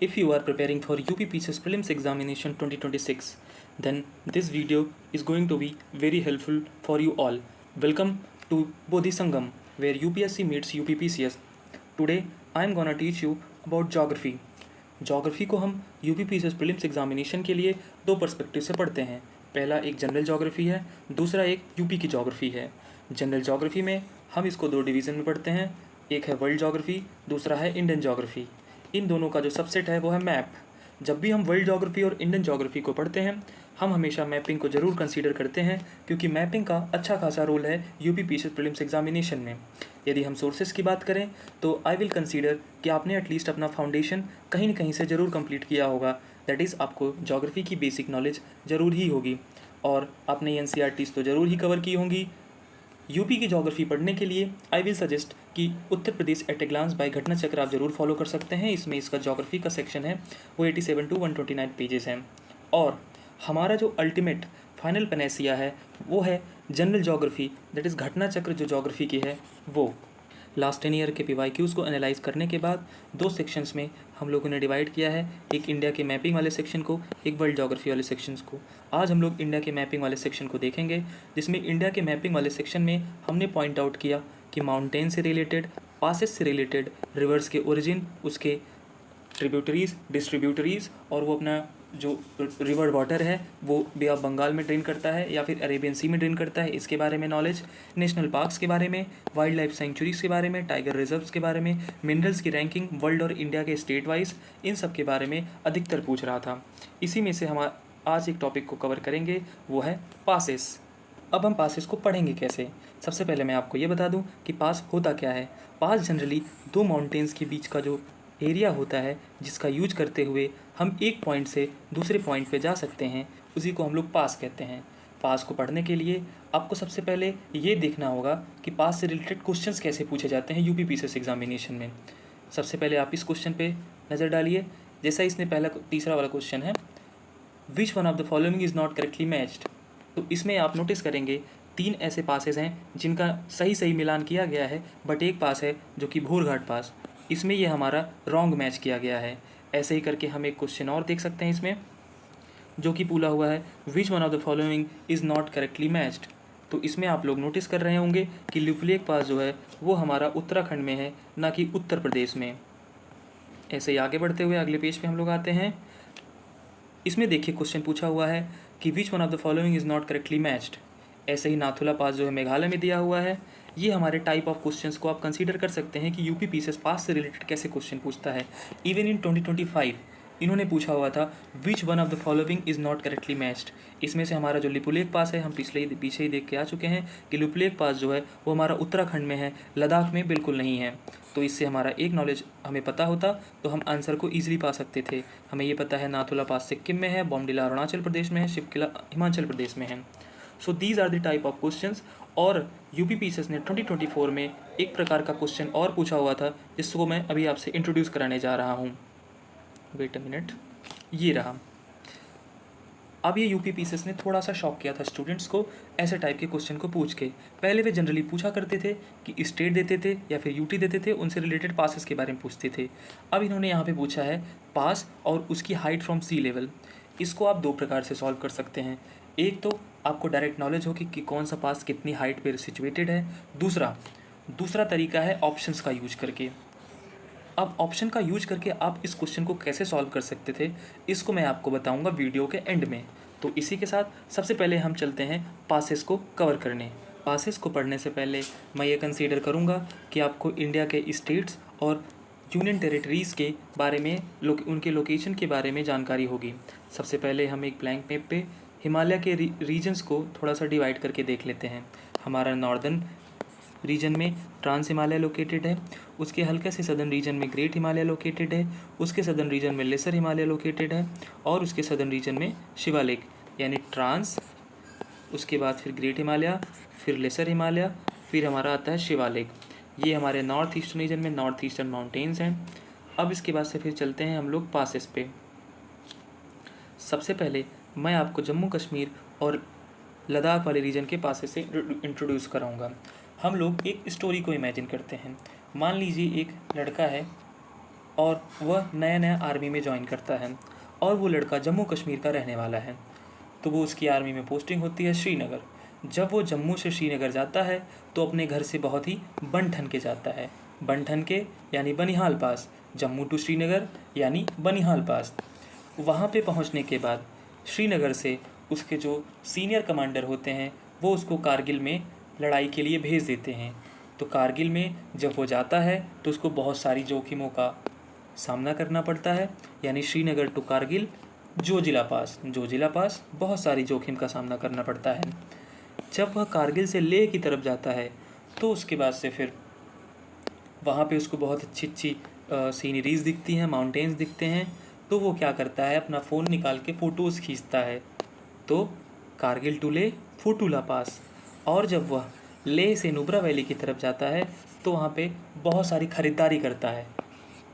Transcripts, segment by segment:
If you are preparing for UPPCS Prelims Examination 2026, then this video is going to be very helpful for you all. Welcome to Bodhi Sangam, where UPSC meets UPPCS. Today, I am gonna teach you about geography. Geography को हम UPPCS prelims examination के लिए दो perspective से पढ़ते हैं। पहला एक जनरल ज्योग्राफी है, दूसरा एक यूपी की ज्योग्राफी है। जनरल ज्योग्राफी में हम इसको दो डिवीज़न में पढ़ते हैं, एक है वर्ल्ड ज्योग्राफी, दूसरा है इंडियन ज्योग्राफी। इन दोनों का जो सबसेट है वो है मैप। जब भी हम वर्ल्ड ज्योग्राफी और इंडियन ज्योग्राफी को पढ़ते हैं, हम हमेशा मैपिंग को ज़रूर कंसीडर करते हैं, क्योंकि मैपिंग का अच्छा खासा रोल है यूपीपीसीएस प्रीलिम्स एग्जामिनेशन में। यदि हम सोर्सेज की बात करें तो आई विल कंसीडर कि आपने एटलीस्ट अपना फाउंडेशन कहीं न कहीं से ज़रूर कंप्लीट किया होगा। दैट इज़ आपको ज्योग्राफी की बेसिक नॉलेज ज़रूर ही होगी और आपने एनसीईआरटीज़ तो ज़रूर ही कवर की होंगी। यूपी की ज्योग्राफी पढ़ने के लिए आई विल सजेस्ट कि Uttar Pradesh eight a glance bye घटना चक्र आप ज़रूर फॉलो कर सकते हैं। इसमें इसका ज्योग्राफी का सेक्शन है वो 87 to 129 पेजेस हैं। और हमारा जो अल्टीमेट फाइनल पनेसिया है वो है जनरल ज्योग्राफी, दैट इज़ घटना चक्र जो ज्योग्राफी की है वो। लास्ट 10 ईयर के PYQs को एनालाइज करने के बाद दो सेक्शंस में हम लोगों ने डिवाइड किया है, एक इंडिया के मैपिंग वाले सेक्शन को, एक वर्ल्ड ज्योग्राफी वाले सेक्शंस को। आज हम लोग इंडिया के मैपिंग वाले सेक्शन को देखेंगे, जिसमें इंडिया के मैपिंग वाले सेक्शन में हमने पॉइंट आउट किया कि माउंटेन से रिलेटेड, पासेस से रिलेटेड, रिवर्स के ओरिजिन, उसके ट्रिब्यूटरीज़, डिस्ट्रीब्यूटरीज़ और वो अपना जो रिवर वाटर है वो बे ऑफ बंगाल में ड्रेन करता है या फिर अरेबियन सी में ड्रेन करता है, इसके बारे में नॉलेज, नेशनल पार्क्स के बारे में, वाइल्ड लाइफ सेंचुरीज़ के बारे में, टाइगर रिजर्व्स के बारे में, मिनरल्स की रैंकिंग वर्ल्ड और इंडिया के स्टेट वाइज, इन सब के बारे में अधिकतर पूछ रहा था। इसी में से हम आज एक टॉपिक को कवर करेंगे, वो है पासेस। अब हम पासेस को पढ़ेंगे कैसे। सबसे पहले मैं आपको ये बता दूं कि पास होता क्या है। पास जनरली दो माउंटेन्स के बीच का जो एरिया होता है जिसका यूज करते हुए हम एक पॉइंट से दूसरे पॉइंट पे जा सकते हैं, उसी को हम लोग पास कहते हैं। पास को पढ़ने के लिए आपको सबसे पहले ये देखना होगा कि पास से रिलेटेड क्वेश्चंस कैसे पूछे जाते हैं यूपीपीसीएस एग्जामिनेशन में। सबसे पहले आप इस क्वेश्चन पे नज़र डालिए। जैसा इसमें पहला तीसरा वाला क्वेश्चन है, which one of the following is not correctly matched. तो इसमें आप नोटिस करेंगे तीन ऐसे पासेस हैं जिनका सही मिलान किया गया है, बट एक पास है जो कि भूरघाट पास, इसमें ये हमारा रॉन्ग मैच किया गया है। ऐसे ही करके हम एक क्वेश्चन और देख सकते हैं इसमें, जो कि पूछा हुआ है which one of the following is not correctly matched. तो इसमें आप लोग नोटिस कर रहे होंगे कि लिपुलेख पास जो है वो हमारा उत्तराखंड में है, ना कि उत्तर प्रदेश में। ऐसे ही आगे बढ़ते हुए अगले पेज पे हम लोग आते हैं। इसमें देखिए क्वेश्चन पूछा हुआ है कि which one of the following is not correctly matched. ऐसे ही नाथुला पास जो है मेघालय में दिया हुआ है। ये हमारे टाइप ऑफ क्वेश्चंस को आप कंसीडर कर सकते हैं कि यूपीपीसीएस पास से रिलेटेड कैसे क्वेश्चन पूछता है। इवन इन 2025 इन्होंने पूछा हुआ था which one of the following is not correctly matched. इसमें से हमारा जो लिपुलेख पास है, हम पीछे ही देख के आ चुके हैं कि लिपुलेख पास जो है वो हमारा उत्तराखंड में है, लद्दाख में बिल्कुल नहीं है। तो इससे हमारा एक नॉलेज हमें पता होता तो हम आंसर को ईजिली पा सकते थे। हमें ये पता है नाथुला पास सिक्किम में है, बॉमडिला अरुणाचल प्रदेश में है, शिवकिला हिमाचल प्रदेश में है। So these are the type of questions. और यूपीपीसीएस ने 2024 में एक प्रकार का क्वेश्चन और पूछा हुआ था, जिसको मैं अभी आपसे इंट्रोड्यूस कराने जा रहा हूँ। वेट अ मिनट, ये रहा। अब ये यूपीपीसीएस ने थोड़ा सा शॉक किया था स्टूडेंट्स को ऐसे टाइप के क्वेश्चन को पूछ के। पहले वे जनरली पूछा करते थे कि स्टेट देते थे या फिर यूटी देते थे, उनसे रिलेटेड पासेस के बारे में पूछते थे। अब इन्होंने यहाँ पे पूछा है पास और उसकी हाइट फ्रॉम सी लेवल। इसको आप दो प्रकार से सॉल्व कर सकते हैं। एक तो आपको डायरेक्ट नॉलेज हो कि कौन सा पास कितनी हाइट पर सिचुएटेड है। दूसरा तरीका है ऑप्शंस का यूज करके। अब ऑप्शन का यूज करके आप इस क्वेश्चन को कैसे सॉल्व कर सकते थे, इसको मैं आपको बताऊंगा वीडियो के एंड में। तो इसी के साथ सबसे पहले हम चलते हैं पासेस को कवर करने। पासेस को पढ़ने से पहले मैं ये कंसीडर करूंगा कि आपको इंडिया के स्टेट्स और यूनियन टेरिटरीज़ के बारे में, उनके लोकेशन के बारे में जानकारी होगी। सबसे पहले हम एक ब्लैंक मैप पे हिमालय के रीजन्स को थोड़ा सा डिवाइड करके देख लेते हैं। हमारा नॉर्दर्न रीजन में ट्रांस हिमालय लोकेटेड है, उसके हल्के से सदर्न रीजन में ग्रेट हिमालय लोकेटेड है, उसके सदर्न रीजन में लेसर हिमालय लोकेटेड है, और उसके सदर्न रीजन में शिवालिक, यानी ट्रांस, उसके बाद फिर ग्रेट हिमालय, फिर लेसर हिमालय, फिर हमारा आता है शिवालिक। ये हमारे नॉर्थ ईस्टर्न रीजन में नॉर्थ ईस्टर्न माउंटेन्स हैं। अब इसके बाद से फिर चलते हैं हम लोग पासेस पे। सबसे पहले मैं आपको जम्मू कश्मीर और लद्दाख वाले रीजन के पासेस से इंट्रोड्यूस कराऊंगा। हम लोग एक स्टोरी को इमेजिन करते हैं। मान लीजिए एक लड़का है और वह नया नया आर्मी में ज्वाइन करता है और वो लड़का जम्मू कश्मीर का रहने वाला है। तो वो उसकी आर्मी में पोस्टिंग होती है श्रीनगर। जब वो जम्मू से श्रीनगर जाता है तो अपने घर से बहुत ही बन ठन के जाता है। बन ठन के यानी बनिहाल पास, जम्मू टू श्रीनगर यानी बनिहाल पास। वहाँ पे पहुँचने के बाद श्रीनगर से उसके जो सीनियर कमांडर होते हैं वो उसको कारगिल में लड़ाई के लिए भेज देते हैं। तो कारगिल में जब वो जाता है तो उसको बहुत सारी जोखिमों का सामना करना पड़ता है, यानी श्रीनगर टू कारगिल जो जिला पास बहुत सारी जोखिम का सामना करना पड़ता है। जब वह कारगिल से लेह की तरफ जाता है तो उसके बाद से फिर वहाँ पे उसको बहुत अच्छी अच्छी सीनरीज़ दिखती हैं, माउंटेन्स दिखते हैं। तो वो क्या करता है, अपना फ़ोन निकाल के फ़ोटोज़ खींचता है। तो कारगिल टू लेह फोटूला पास। और जब वह लेह से नुब्रा वैली की तरफ जाता है तो वहाँ पे बहुत सारी ख़रीदारी करता है।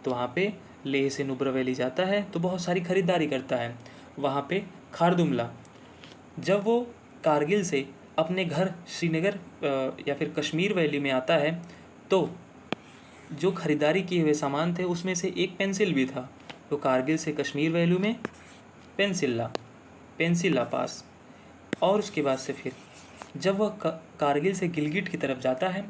तो वहाँ पे लेह से नुब्रा वैली जाता है तो बहुत सारी ख़रीदारी करता है। वहाँ पे खारदुमला, जब वो कारगिल से अपने घर श्रीनगर या फिर कश्मीर वैली में आता है तो जो ख़रीदारी किए हुए सामान थे उसमें से एक पेंसिल भी था। तो कारगिल से कश्मीर वैली में पेंसिल्ला पास। और उसके बाद से फिर जब वह कारगिल से गिलगिट की तरफ जाता है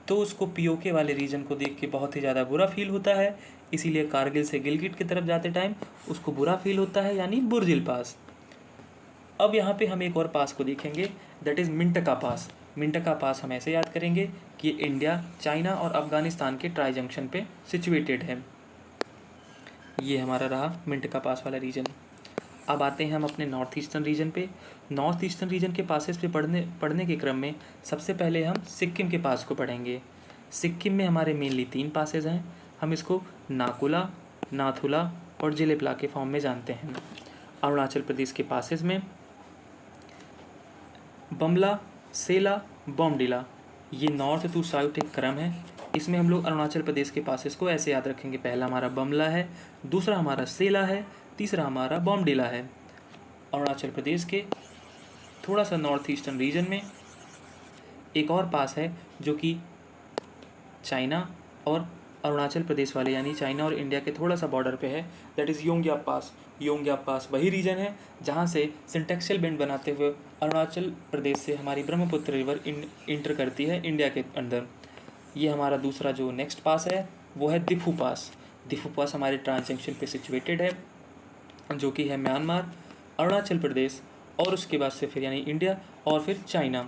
तो उसको पीओके वाले रीजन को देख के बहुत ही ज़्यादा बुरा फील होता है। इसीलिए कारगिल से गिलगिट की तरफ जाते टाइम उसको बुरा फील होता है, यानी बुर्जिल पास। अब यहाँ पे हम एक और पास को देखेंगे, दैट इज़ मिंटका पास। मिंटका पास हम ऐसे याद करेंगे कि इंडिया, चाइना और अफ़गानिस्तान के ट्राई जंक्शन पे सिचुएटेड है। ये हमारा रहा मिंटका पास वाला रीजन। अब आते हैं हम अपने नॉर्थ ईस्टर्न रीजन पे। नॉर्थ ईस्टर्न रीजन के पासेस पे पढ़ने के क्रम में सबसे पहले हम सिक्किम के पास को पढ़ेंगे। सिक्किम में हमारे मेनली 3 पासेज हैं। हम इसको नाकुला, नाथुला और जिलेप्ला के फॉर्म में जानते हैं। अरुणाचल प्रदेश के पासेज में बमला, सेला, बॉमडिला, ये नॉर्थ टू साउथ एक क्रम है। इसमें हम लोग अरुणाचल प्रदेश के पासेस को ऐसे याद रखेंगे, पहला हमारा बमला है, दूसरा हमारा सेला है, तीसरा हमारा बॉमडिला है। अरुणाचल प्रदेश के थोड़ा सा नॉर्थ ईस्टर्न रीजन में एक और पास है जो कि चाइना और अरुणाचल प्रदेश वाले यानी चाइना और इंडिया के थोड़ा सा बॉर्डर पे है, दैट इज़ योंग्याप पास। योंग्याप पास वही रीजन है जहाँ से सिंटेक्शियल बेंड बनाते हुए अरुणाचल प्रदेश से हमारी ब्रह्मपुत्र रिवर इंटर करती है इंडिया के अंदर। ये हमारा दूसरा जो नेक्स्ट पास है वो है दिफू पास। दिफू पास हमारे ट्रांस-जंक्शन पे सिचुएटेड है, जो कि है म्यांमार, अरुणाचल प्रदेश और उसके बाद से फिर यानी इंडिया और फिर चाइना।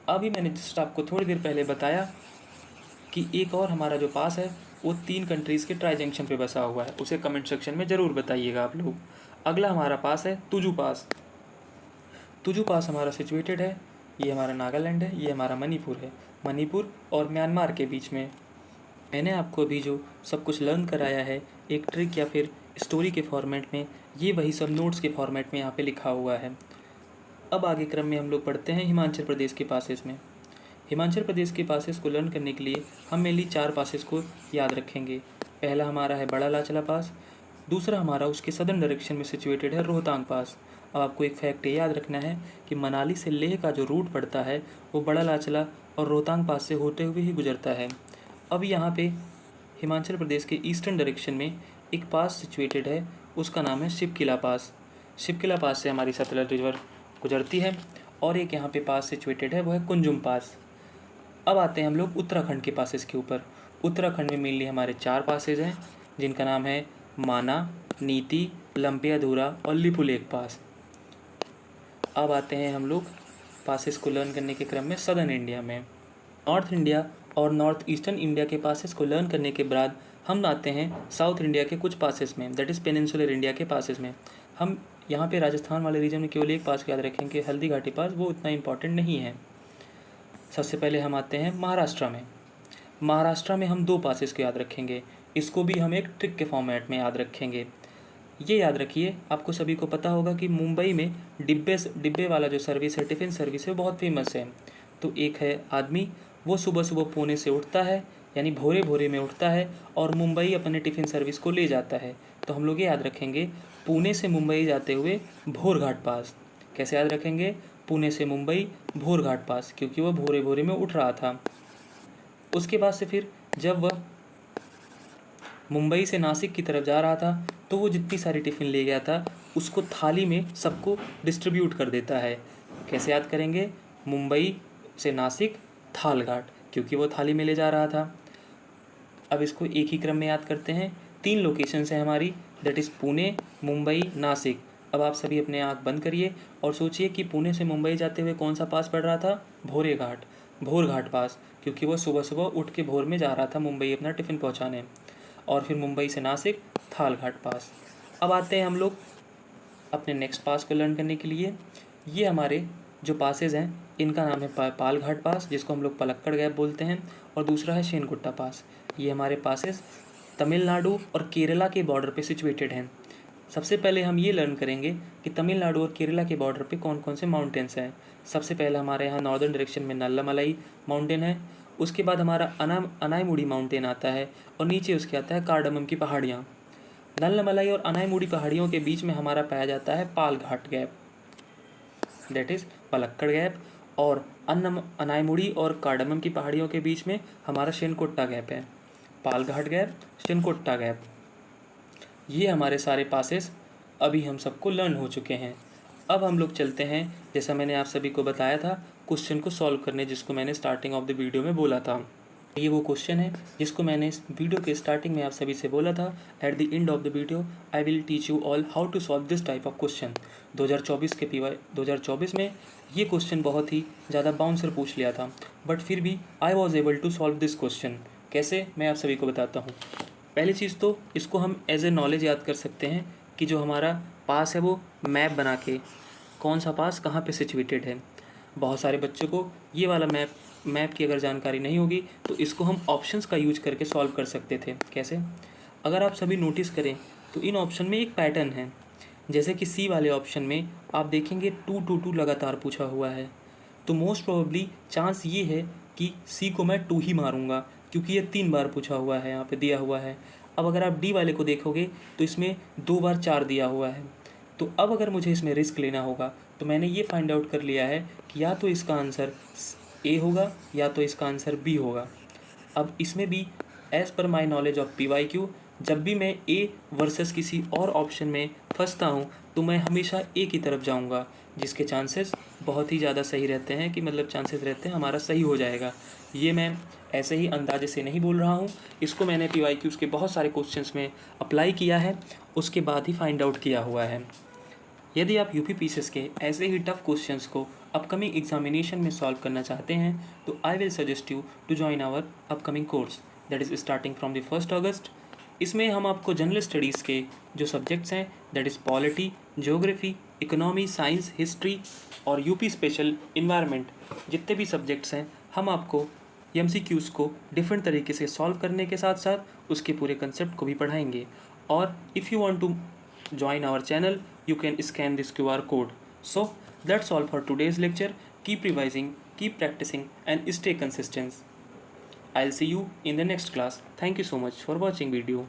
अभी मैंने जस्ट आपको थोड़ी देर पहले बताया कि एक और हमारा जो पास है वो 3 कंट्रीज़ के ट्राई जंक्शन पे बसा हुआ है, उसे कमेंट सेक्शन में ज़रूर बताइएगा आप लोग। अगला हमारा पास है तुजू पास। तुजू पास हमारा सिचुएटेड है, ये हमारा नागालैंड है, ये हमारा मणिपुर है, मणिपुर और म्यांमार के बीच में। मैंने आपको अभी जो सब कुछ लर्न कराया है एक ट्रिक या फिर स्टोरी के फॉर्मेट में, ये वही सब नोट्स के फॉर्मेट में यहाँ पे लिखा हुआ है। अब आगे क्रम में हम लोग पढ़ते हैं हिमाचल प्रदेश के पासेस में। हिमाचल प्रदेश के पासेस को लर्न करने के लिए हम मेनली 4 पासेस को याद रखेंगे। पहला हमारा है बड़ा लाचला पास, दूसरा हमारा उसके सदर्न डायरेक्शन में सिचुएटेड है रोहतांग पास। अब आपको एक फैक्ट ये याद रखना है कि मनाली से लेह का जो रूट पड़ता है वो बड़ा लाचला और रोहतांग पास से होते हुए ही गुजरता है। अब यहाँ पे हिमाचल प्रदेश के ईस्टर्न डायरेक्शन में एक पास सिचुएटेड है, उसका नाम है शिवकिला पास। शिवकिला पास से हमारी सतलज रिवर गुजरती है और एक यहाँ पे पास सिचुएटेड है वो है कुंजुम पास। अब आते हैं हम लोग उत्तराखंड के पासेस के ऊपर। उत्तराखंड में मेनली हमारे 4 पासेज हैं जिनका नाम है माना, नीति, लंपियाधुरा और लिपुलेख पास। अब आते हैं हम लोग पासेस को लर्न करने के क्रम में सदर्न इंडिया में। नॉर्थ इंडिया और नॉर्थ ईस्टर्न इंडिया के पासेस को लर्न करने के बाद हम आते हैं साउथ इंडिया के कुछ पासेस में, दैट इज़ पेनिनसुलर इंडिया के पासेस में। हम यहाँ पे राजस्थान वाले रीजन में केवल एक पास को याद रखेंगे, हल्दी घाटी पास, वो उतना इंपॉर्टेंट नहीं है। सबसे पहले हम आते हैं महाराष्ट्र में। महाराष्ट्र में हम 2 पासेस को याद रखेंगे, इसको भी हम एक ट्रिक के फॉर्मेट में याद रखेंगे। ये याद रखिए, आपको सभी को पता होगा कि मुंबई में डिब्बे वाला जो सर्विस है, टिफ़िन सर्विस है, बहुत फेमस है। तो एक है आदमी, वो सुबह सुबह पुणे से उठता है, यानी भोरे भोरे में उठता है और मुंबई अपने टिफ़िन सर्विस को ले जाता है। तो हम लोग ये याद रखेंगे, पुणे से मुंबई जाते हुए भोरघाट पास। कैसे याद रखेंगे? पुणे से मुंबई भोरघाट पास, क्योंकि वह भोरे भोरे में उठ रहा था। उसके बाद से फिर जब वह मुंबई से नासिक की तरफ जा रहा था तो वो जितनी सारी टिफ़िन ले गया था उसको थाली में सबको डिस्ट्रीब्यूट कर देता है। कैसे याद करेंगे? मुंबई से नासिक थालघाट, क्योंकि वो थाली में ले जा रहा था। अब इसको एक ही क्रम में याद करते हैं। 3 लोकेशंस हैं हमारी, दैट इज़ पुणे, मुंबई, नासिक। अब आप सभी अपने आँख बंद करिए और सोचिए कि पुणे से मुंबई जाते हुए कौन सा पास पड़ रहा था? भोरे घाट, भोर घाट पास, क्योंकि वो सुबह सुबह उठ के भोर में जा रहा था मुंबई अपना टिफ़िन पहुंचाने। और फिर मुंबई से नासिक थालघाट पास। अब आते हैं हम लोग अपने नेक्स्ट पास को लर्न करने के लिए। ये हमारे जो पासेज हैं इनका नाम है पालघाट पास, जिसको हम लोग पलक्कड़ गैप बोलते हैं, और दूसरा है शेनकुट्टा पास। ये हमारे पासेज तमिलनाडु और केरला के बॉर्डर पे सिचुएटेड हैं। सबसे पहले हम ये लर्न करेंगे कि तमिलनाडु और केरला के बॉर्डर पे कौन कौन से माउंटेन्स हैं। सबसे पहले हमारे यहाँ नॉर्दर्न डायरेक्शन में नल्लामलाई माउंटेन है। उसके बाद हमारा अनाईमुड़ी माउंटेन आता है और नीचे उसके आता है कार्डमम की पहाड़ियाँ। नल्लामलाई और अनाईमुड़ी पहाड़ियों के बीच में हमारा पाया जाता है Palghat gap, that is Palakkad gap. और अनाईमुड़ी और कार्डमम की पहाड़ियों के बीच में हमारा शेनकुट्टा गैप है। पालघाट गैप, शेनकुट्टा गैप, ये हमारे सारे पासेस अभी हम सबको लर्न हो चुके हैं। अब हम लोग चलते हैं, जैसा मैंने आप सभी को बताया था, क्वेश्चन को सॉल्व करने, जिसको मैंने स्टार्टिंग ऑफ द वीडियो में बोला था। ये वो क्वेश्चन है जिसको मैंने इस वीडियो के स्टार्टिंग में आप सभी से बोला था। At the end of the video I will teach you all how to solve this type of question. 2024 के PY 2024 में ये क्वेश्चन बहुत ही ज़्यादा बाउंसर पूछ लिया था, बट फिर भी I was able to solve this question. कैसे, मैं आप सभी को बताता हूँ। पहली चीज़ तो इसको हम एज ए नॉलेज याद कर सकते हैं कि जो हमारा पास है वो मैप बना के, कौन सा पास कहाँ पे सिचुएटेड है। बहुत सारे बच्चों को ये वाला मैप की अगर जानकारी नहीं होगी तो इसको हम ऑप्शंस का यूज करके सॉल्व कर सकते थे। कैसे? अगर आप सभी नोटिस करें तो इन ऑप्शन में एक पैटर्न है। जैसे कि सी वाले ऑप्शन में आप देखेंगे 2 2 2 लगातार पूछा हुआ है, तो मोस्ट प्रोबेबली चांस ये है कि सी को मैं 2 ही मारूंगा, क्योंकि ये 3 बार पूछा हुआ है, यहाँ पे दिया हुआ है। अब अगर आप डी वाले को देखोगे तो इसमें 2 बार 4 दिया हुआ है। तो अब अगर मुझे इसमें रिस्क लेना होगा तो मैंने ये फाइंड आउट कर लिया है कि या तो इसका आंसर ए होगा या तो इसका आंसर बी होगा। अब इसमें भी as per my knowledge of PYQ, जब भी मैं ए वर्सेस किसी और ऑप्शन में फंसता हूँ तो मैं हमेशा ए की तरफ जाऊँगा, जिसके चांसेस बहुत ही ज़्यादा सही रहते हैं, कि मतलब चांसेस रहते हैं हमारा सही हो जाएगा। ये मैं ऐसे ही अंदाजे से नहीं बोल रहा हूँ, इसको मैंने PYQs के बहुत सारे क्वेश्चंस में अप्लाई किया है, उसके बाद ही फाइंड आउट किया हुआ है। यदि आप यूपी पीसीएस के ऐसे ही टफ क्वेश्चंस को अपकमिंग एग्जामिनेशन में सॉल्व करना चाहते हैं तो I will suggest you to join our upcoming course, that is starting from the 1 August. इसमें हम आपको जनरल स्टडीज़ के जो सब्जेक्ट्स हैं, that is polity, geography, economy, science, history और यूपी स्पेशल इन्वायरमेंट, जितने भी सब्जेक्ट्स हैं हम आपको MCQs को डिफरेंट तरीके से सॉल्व करने के साथ साथ उसके पूरे कंसेप्ट को भी पढ़ाएंगे। और if you want to join our channel, you can scan this QR code. So that's all for today's lecture. Keep revising, keep practicing and stay consistent. I'll see you in the next class. Thank you so much for watching video.